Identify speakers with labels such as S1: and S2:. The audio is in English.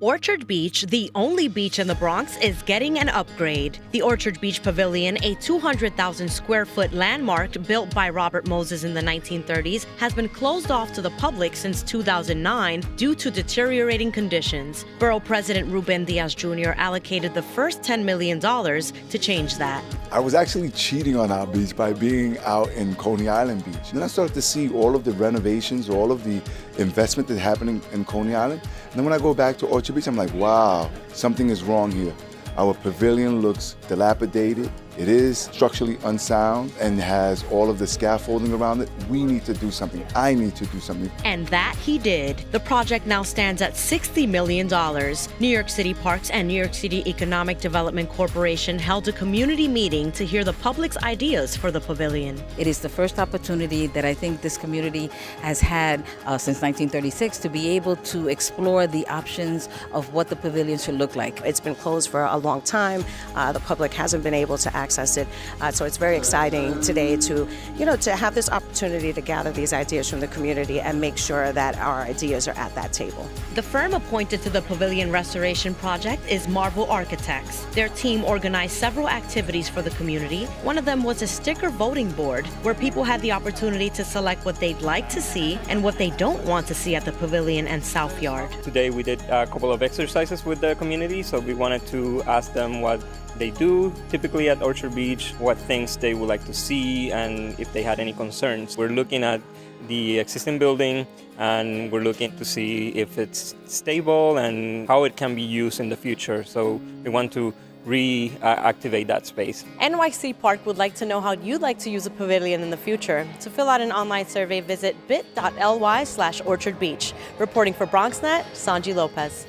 S1: Orchard Beach, the only beach in the Bronx, is getting an upgrade. The Orchard Beach Pavilion, a 200,000 square foot landmark built by Robert Moses in the 1930s, has been closed off to the public since 2009 due to deteriorating conditions. Borough President Ruben Diaz Jr. allocated the first $10 million to change that.
S2: I was actually cheating on our beach by being out in Coney Island Beach. Then I started to see all of the renovations, all of the investment that's happening in Coney Island. And then when I go back to Orchard Beach, I'm like, wow, something is wrong here. Our pavilion looks dilapidated. It is structurally unsound and has all of the scaffolding around it. We need to do something. I need to do something.
S1: And that he did. The project now stands at $60 million. New York City Parks and New York City Economic Development Corporation held a community meeting to hear the public's ideas for the pavilion.
S3: It is the first opportunity that I think this community has had since 1936 to be able to explore the options of what the pavilion should look like.
S4: It's been closed for a long time. The public hasn't been able to access it. So it's very exciting today to have this opportunity to gather these ideas from the community and make sure that our ideas are at that table.
S1: The firm appointed to the pavilion restoration project is Marvel Architects. Their team organized several activities for the community. One of them was a sticker voting board where people had the opportunity to select what they'd like to see and what they don't want to see at the pavilion and South Yard.
S5: Today we did a couple of exercises with the community, so we wanted to ask them what they do typically at Orchard Beach, what things they would like to see, and if they had any concerns. We're looking at the existing building and we're looking to see if it's stable and how it can be used in the future. So we want to reactivate that space.
S1: NYC Park would like to know how you'd like to use a pavilion in the future. To fill out an online survey, visit bit.ly/Orchard Beach. Reporting for BronxNet, Sanji Lopez.